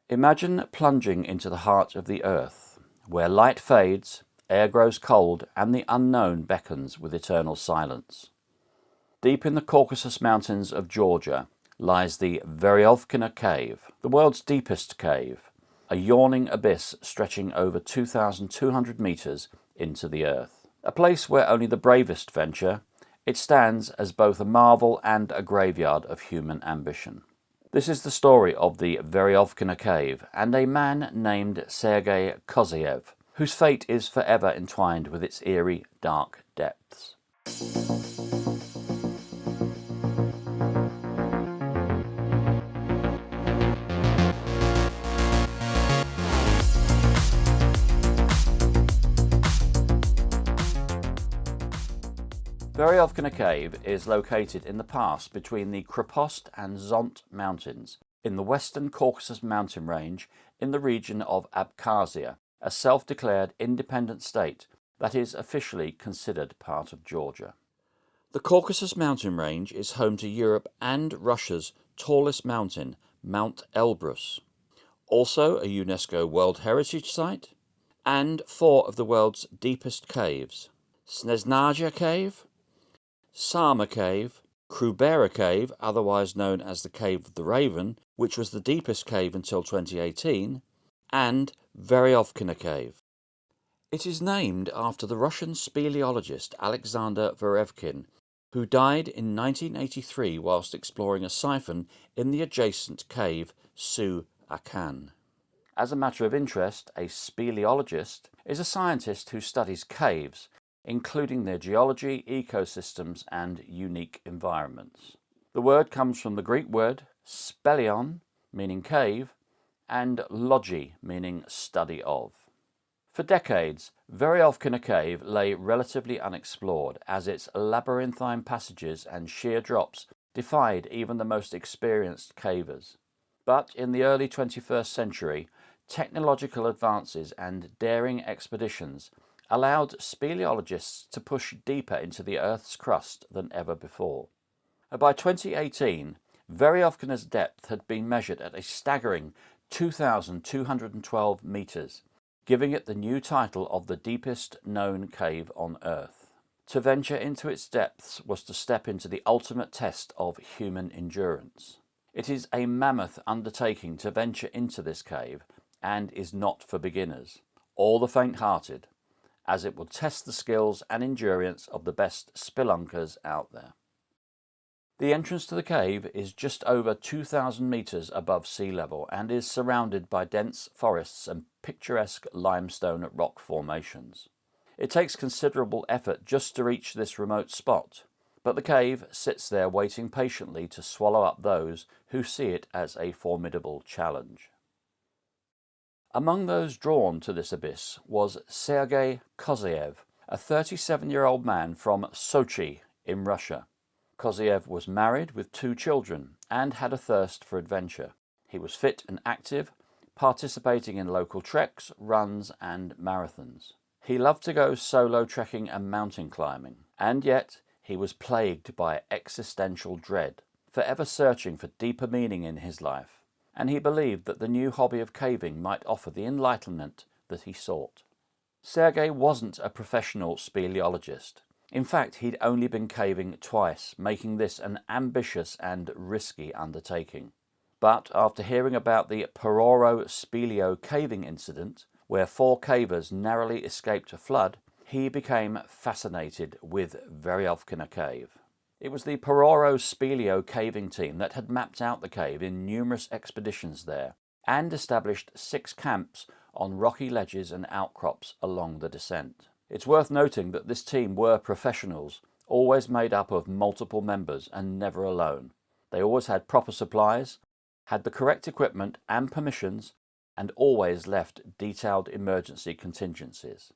Imagine plunging into the heart of the earth, where light fades, air grows cold, and the unknown beckons with eternal silence. Deep in the Caucasus Mountains of Georgia lies the Veryovkina cave, the world's deepest cave, a yawning abyss stretching over 2,200 meters into the earth. A place where only the bravest venture, it stands as both a marvel and a graveyard of human ambition. This is the story of the Veryovkina cave and a man named Sergey K, whose fate is forever entwined with its eerie, dark depths. Veryovkina Cave is located in the pass between the Krepost and Zont mountains in the western Caucasus mountain range in the region of Abkhazia, a self-declared independent state that is officially considered part of Georgia. The Caucasus mountain range is home to Europe and Russia's tallest mountain, Mount Elbrus, also a UNESCO World Heritage Site, and 4 of the world's deepest caves: Snežnaja Cave, Sama Cave, Krubera Cave, otherwise known as the Cave of the Raven, which was the deepest cave until 2018, and Veryovkina Cave. It is named after the Russian speleologist Alexander Veryovkin, who died in 1983 whilst exploring a siphon in the adjacent cave Su-Akan. As a matter of interest, a speleologist is a scientist who studies caves, including their geology, ecosystems, and unique environments. The word comes from the Greek word speleon, meaning cave, and logi, meaning study of. For decades, Veryovkina Cave lay relatively unexplored, as its labyrinthine passages and sheer drops defied even the most experienced cavers. But in the early 21st century, technological advances and daring expeditions allowed speleologists to push deeper into the Earth's crust than ever before. By 2018, Veryovkina's depth had been measured at a staggering 2,212 meters, giving it the new title of the deepest known cave on Earth. To venture into its depths was to step into the ultimate test of human endurance. It is a mammoth undertaking to venture into this cave and is not for beginners or the faint-hearted, as it will test the skills and endurance of the best spelunkers out there. The entrance to the cave is just over 2,000 meters above sea level and is surrounded by dense forests and picturesque limestone rock formations. It takes considerable effort just to reach this remote spot, but the cave sits there waiting patiently to swallow up those who see it as a formidable challenge. Among those drawn to this abyss was Sergey K, a 37-year-old man from Sochi in Russia. Kozyev was married with 2 children and had a thirst for adventure. He was fit and active, participating in local treks, runs and marathons. He loved to go solo trekking and mountain climbing, and yet he was plagued by existential dread, forever searching for deeper meaning in his life, and he believed that the new hobby of caving might offer the enlightenment that he sought. Sergey wasn't a professional speleologist. In fact, he'd only been caving twice, making this an ambitious and risky undertaking. But after hearing about the Pororo Speleo caving incident, where 4 cavers narrowly escaped a flood, he became fascinated with Veryovkina Cave. It was the Pororo Speleo caving team that had mapped out the cave in numerous expeditions there and established 6 camps on rocky ledges and outcrops along the descent. It's worth noting that this team were professionals, always made up of multiple members and never alone. They always had proper supplies, had the correct equipment and permissions, and always left detailed emergency contingencies.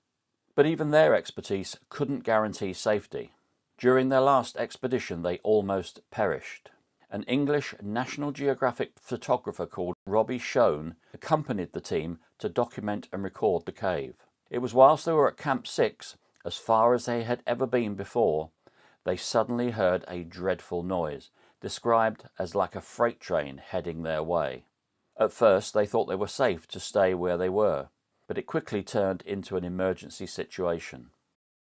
But even their expertise couldn't guarantee safety. During their last expedition, they almost perished. An English National Geographic photographer called Robbie Schoen accompanied the team to document and record the cave. It was whilst they were at Camp 6, as far as they had ever been before, they suddenly heard a dreadful noise, described as like a freight train heading their way. At first they thought they were safe to stay where they were, but it quickly turned into an emergency situation.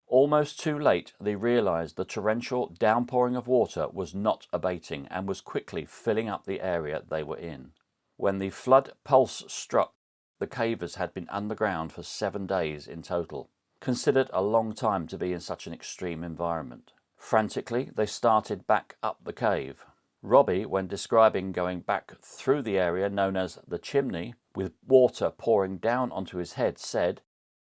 Almost too late, they realized the torrential downpouring of water was not abating and was quickly filling up the area they were in. When the flood pulse struck, the cavers had been underground for 7 days in total, considered a long time to be in such an extreme environment. Frantically, they started back up the cave. Robbie, when describing going back through the area known as the chimney, with water pouring down onto his head, said,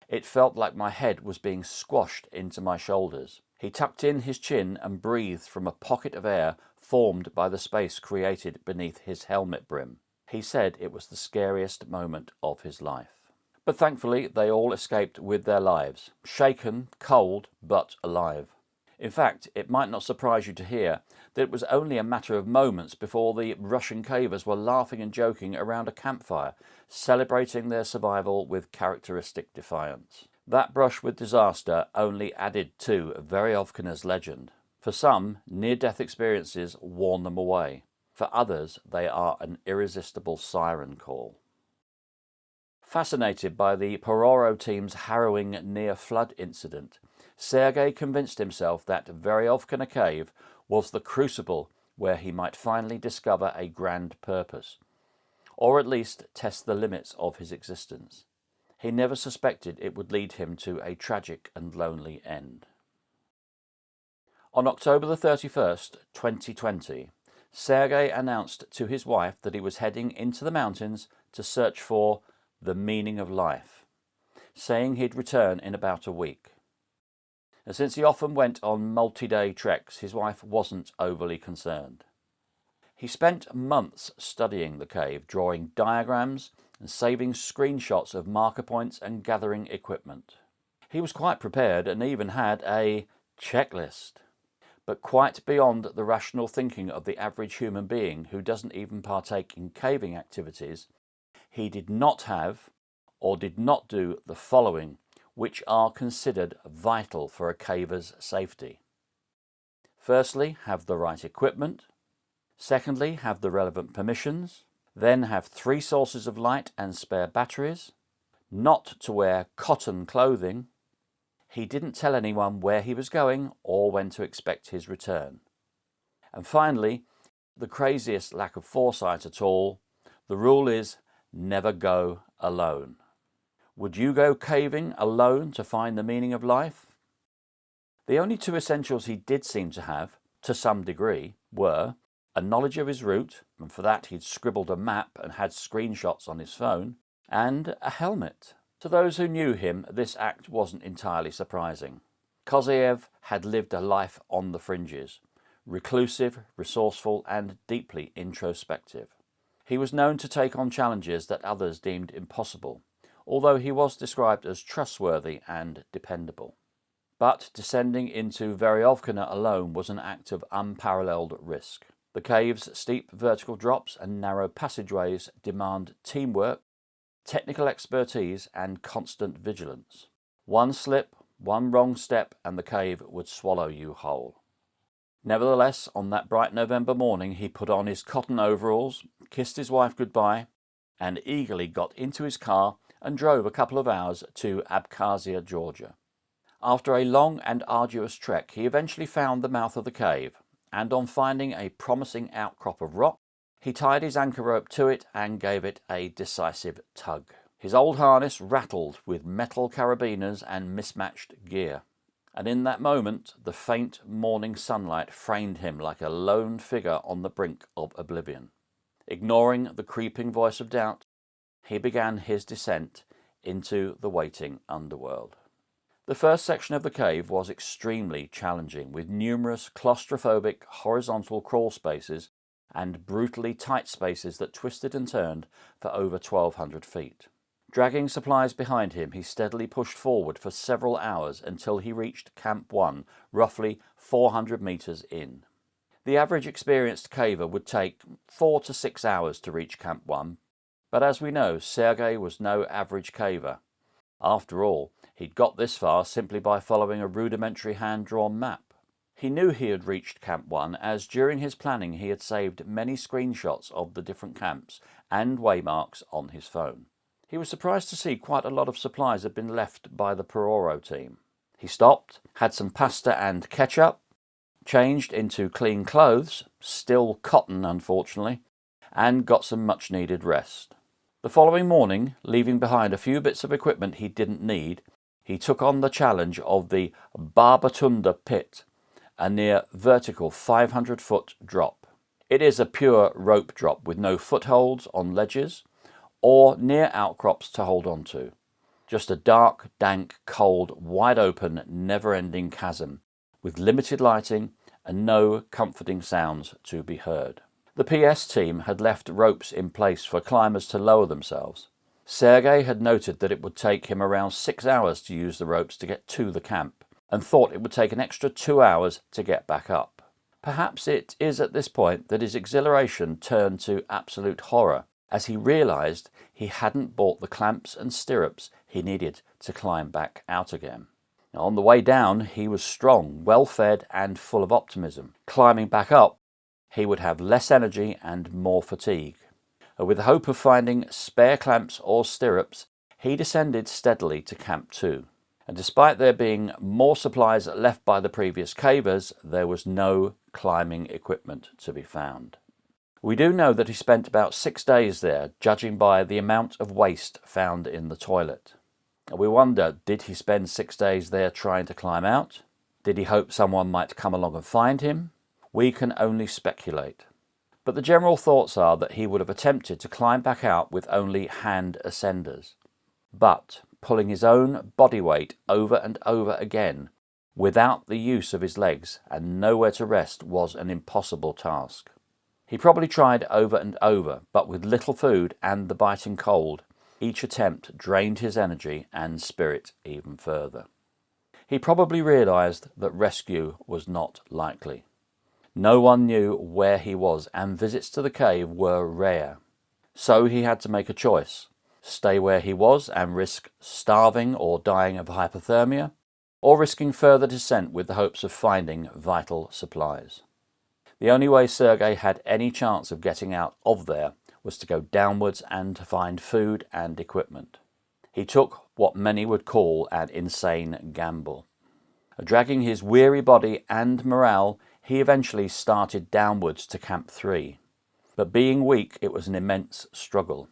"It felt like my head was being squashed into my shoulders." He tucked in his chin and breathed from a pocket of air formed by the space created beneath his helmet brim. He said it was the scariest moment of his life. But thankfully, they all escaped with their lives, shaken, cold, but alive. In fact, it might not surprise you to hear that it was only a matter of moments before the Russian cavers were laughing and joking around a campfire, celebrating their survival with characteristic defiance. That brush with disaster only added to Veryovkina's legend. For some, near-death experiences warn them away. For others, they are an irresistible siren call. Fascinated by the Pororo team's harrowing near-flood incident, Sergey convinced himself that Veryovkina Cave was the crucible where he might finally discover a grand purpose, or at least test the limits of his existence. He never suspected it would lead him to a tragic and lonely end. On October the 31st, 2020, Sergey announced to his wife that he was heading into the mountains to search for the meaning of life, saying he'd return in about a week. And since he often went on multi-day treks, his wife wasn't overly concerned. He spent months studying the cave, drawing diagrams and saving screenshots of marker points and gathering equipment. He was quite prepared and even had a checklist. But quite beyond the rational thinking of the average human being who doesn't even partake in caving activities, he did not have or did not do the following, which are considered vital for a caver's safety. Firstly, have the right equipment. Secondly, have the relevant permissions. Then have 3 sources of light and spare batteries. Not to wear cotton clothing. He didn't tell anyone where he was going or when to expect his return. And finally, the craziest lack of foresight at all, the rule is never go alone. Would you go caving alone to find the meaning of life? The only 2 essentials he did seem to have, to some degree, were a knowledge of his route, and for that he'd scribbled a map and had screenshots on his phone, and a helmet. To those who knew him, this act wasn't entirely surprising. Kozeyev had lived a life on the fringes, reclusive, resourceful, and deeply introspective. He was known to take on challenges that others deemed impossible, although he was described as trustworthy and dependable. But descending into Veryovkina alone was an act of unparalleled risk. The cave's steep vertical drops and narrow passageways demand teamwork, technical expertise, and constant vigilance. One slip, one wrong step, and the cave would swallow you whole. Nevertheless, on that bright November morning, he put on his cotton overalls, kissed his wife goodbye, and eagerly got into his car and drove a couple of hours to Abkhazia, Georgia. After a long and arduous trek, he eventually found the mouth of the cave, and on finding a promising outcrop of rock, he tied his anchor rope to it and gave it a decisive tug. His old harness rattled with metal carabiners and mismatched gear, and in that moment the faint morning sunlight framed him like a lone figure on the brink of oblivion. Ignoring the creeping voice of doubt, he began his descent into the waiting underworld. The first section of the cave was extremely challenging, with numerous claustrophobic horizontal crawl spaces and brutally tight spaces that twisted and turned for over 1,200 feet. Dragging supplies behind him, he steadily pushed forward for several hours until he reached Camp 1, roughly 400 meters in. The average experienced caver would take 4 to 6 hours to reach Camp 1, but as we know, Sergey was no average caver. After all, he'd got this far simply by following a rudimentary hand-drawn map. He knew he had reached Camp 1 as during his planning he had saved many screenshots of the different camps and waymarks on his phone. He was surprised to see quite a lot of supplies had been left by the Pororo team. He stopped, had some pasta and ketchup, changed into clean clothes, still cotton unfortunately, and got some much needed rest. The following morning, leaving behind a few bits of equipment he didn't need, he took on the challenge of the Barbatunda pit, a near vertical 500-foot drop. It is a pure rope drop with no footholds on ledges or near outcrops to hold on to. Just a dark, dank, cold, wide-open, never-ending chasm with limited lighting and no comforting sounds to be heard. The PS team had left ropes in place for climbers to lower themselves. Sergey had noted that it would take him around 6 hours to use the ropes to get to the camp, and thought it would take an extra 2 hours to get back up. Perhaps it is at this point that his exhilaration turned to absolute horror, as he realised he hadn't bought the clamps and stirrups he needed to climb back out again. Now, on the way down, he was strong, well-fed and full of optimism. Climbing back up, he would have less energy and more fatigue. With the hope of finding spare clamps or stirrups, he descended steadily to Camp 2. And despite there being more supplies left by the previous cavers, there was no climbing equipment to be found. We do know that he spent about 6 days there, judging by the amount of waste found in the toilet. We wonder, did he spend 6 days there trying to climb out? Did he hope someone might come along and find him? We can only speculate. But the general thoughts are that he would have attempted to climb back out with only hand ascenders. But pulling his own body weight over and over again, without the use of his legs and nowhere to rest, was an impossible task. He probably tried over and over, but with little food and the biting cold, each attempt drained his energy and spirit even further. He probably realised that rescue was not likely. No one knew where he was, and visits to the cave were rare. So he had to make a choice: stay where he was and risk starving or dying of hypothermia, or risking further descent with the hopes of finding vital supplies. The only way Sergey had any chance of getting out of there was to go downwards and to find food and equipment. He took what many would call an insane gamble. Dragging his weary body and morale, he eventually started downwards to Camp 3. But being weak, it was an immense struggle.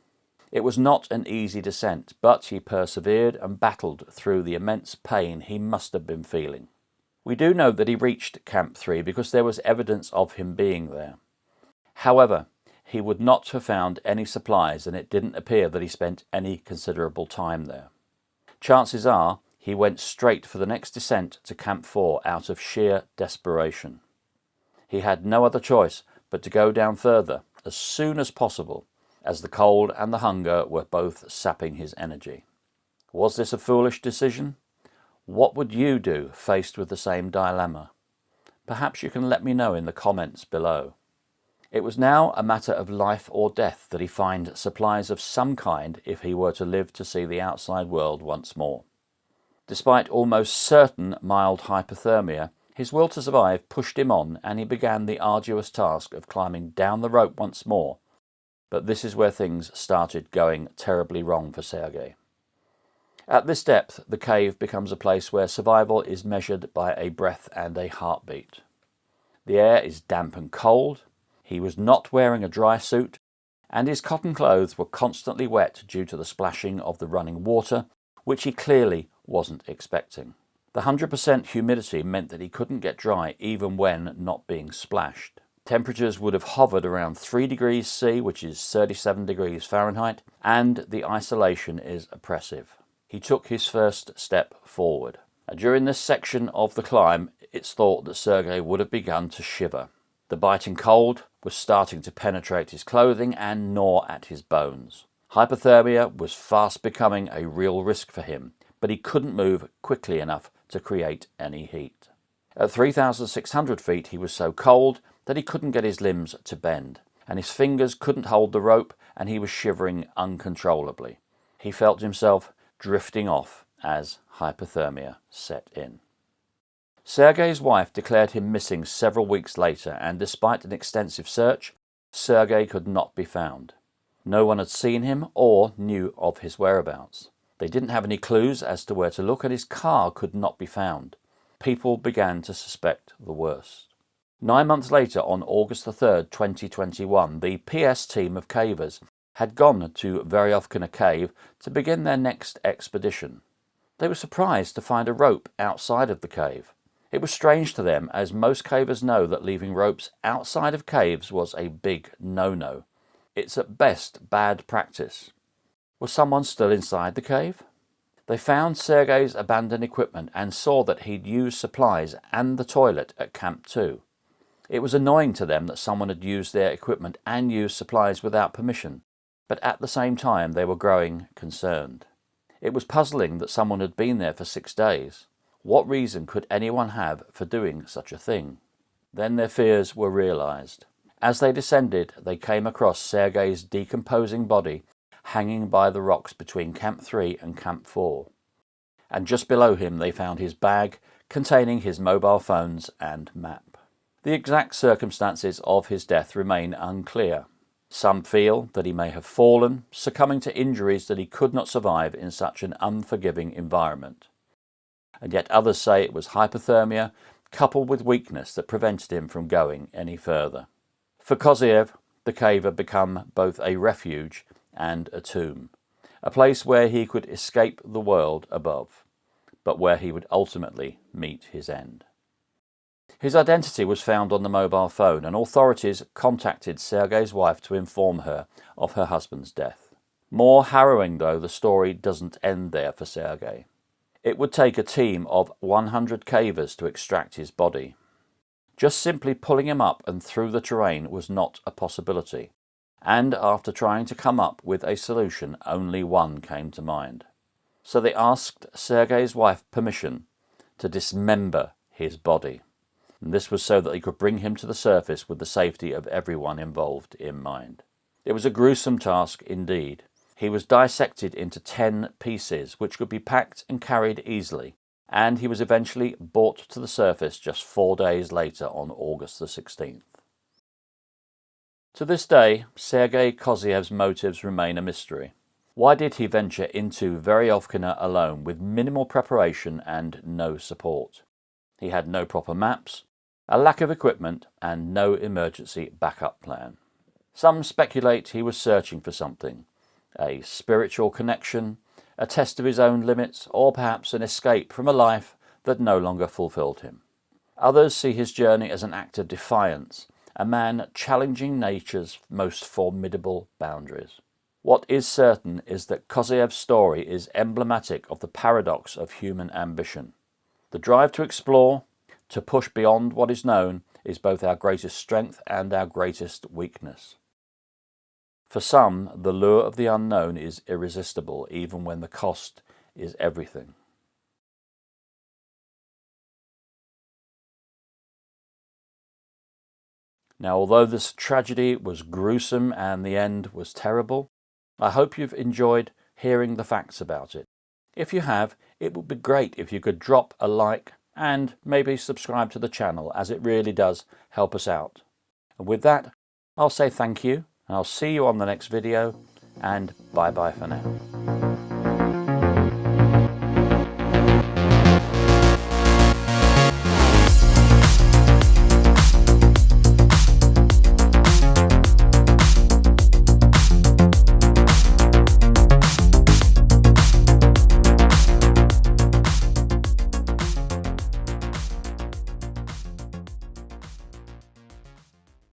It was not an easy descent, but he persevered and battled through the immense pain he must have been feeling. We do know that he reached Camp 3 because there was evidence of him being there. However, he would not have found any supplies, and it didn't appear that he spent any considerable time there. Chances are he went straight for the next descent to Camp 4 out of sheer desperation. He had no other choice but to go down further as soon as possible, as the cold and the hunger were both sapping his energy. Was this a foolish decision? What would you do faced with the same dilemma? Perhaps you can let me know in the comments below. It was now a matter of life or death that he find supplies of some kind if he were to live to see the outside world once more. Despite almost certain mild hypothermia, his will to survive pushed him on, and he began the arduous task of climbing down the rope once more. But this is where things started going terribly wrong for Sergey. At this depth, the cave becomes a place where survival is measured by a breath and a heartbeat. The air is damp and cold. He was not wearing a dry suit, and his cotton clothes were constantly wet due to the splashing of the running water, which he clearly wasn't expecting. The 100% humidity meant that he couldn't get dry even when not being splashed. Temperatures would have hovered around 3 degrees C, which is 37 degrees Fahrenheit, and the isolation is oppressive. He took his first step forward. During this section of the climb, it's thought that Sergey would have begun to shiver. The biting cold was starting to penetrate his clothing and gnaw at his bones. Hypothermia was fast becoming a real risk for him, but he couldn't move quickly enough to create any heat. At 3,600 feet, he was so cold that he couldn't get his limbs to bend, and his fingers couldn't hold the rope, and he was shivering uncontrollably. He felt himself drifting off as hypothermia set in. Sergey's wife declared him missing several weeks later, and despite an extensive search, Sergey could not be found. No one had seen him or knew of his whereabouts. They didn't have any clues as to where to look, and his car could not be found. People began to suspect the worst. 9 months later, on August the 3rd, 2021, the PS team of cavers had gone to Veryovkina cave to begin their next expedition. They were surprised to find a rope outside of the cave. It was strange to them, as most cavers know that leaving ropes outside of caves was a big no-no. It's at best bad practice. Was someone still inside the cave? They found Sergey's abandoned equipment and saw that he'd used supplies and the toilet at Camp 2. It was annoying to them that someone had used their equipment and used supplies without permission, but at the same time they were growing concerned. It was puzzling that someone had been there for 6 days. What reason could anyone have for doing such a thing? Then their fears were realized. As they descended, they came across Sergey's decomposing body hanging by the rocks between Camp 3 and Camp 4. And just below him they found his bag containing his mobile phones and map. The exact circumstances of his death remain unclear. Some feel that he may have fallen, succumbing to injuries that he could not survive in such an unforgiving environment. And yet others say it was hypothermia coupled with weakness that prevented him from going any further. For Koziev, the cave had become both a refuge and a tomb, a place where he could escape the world above, but where he would ultimately meet his end. His identity was found on the mobile phone, and authorities contacted Sergey's wife to inform her of her husband's death. More harrowing, though, the story doesn't end there for Sergey. It would take a team of 100 cavers to extract his body. Just simply pulling him up and through the terrain was not a possibility, and after trying to come up with a solution, only one came to mind. So they asked Sergey's wife permission to dismember his body. And this was so that they could bring him to the surface with the safety of everyone involved in mind. It was a gruesome task indeed. He was dissected into 10 pieces, which could be packed and carried easily, and he was eventually brought to the surface just 4 days later on August the 16th. To this day, Sergey Koziev's motives remain a mystery. Why did he venture into Veryovkina alone with minimal preparation and no support? He had no proper maps, a lack of equipment, and no emergency backup plan. Some speculate he was searching for something, a spiritual connection, a test of his own limits, or perhaps an escape from a life that no longer fulfilled him. Others see his journey as an act of defiance, a man challenging nature's most formidable boundaries. What is certain is that Koziev's story is emblematic of the paradox of human ambition. The drive to explore, to push beyond what is known, is both our greatest strength and our greatest weakness. For some, the lure of the unknown is irresistible, even when the cost is everything. Now, although this tragedy was gruesome and the end was terrible, I hope you've enjoyed hearing the facts about it. If you have, it would be great if you could drop a like and maybe subscribe to the channel, as it really does help us out. And with that, I'll say thank you, and I'll see you on the next video, and bye bye for now.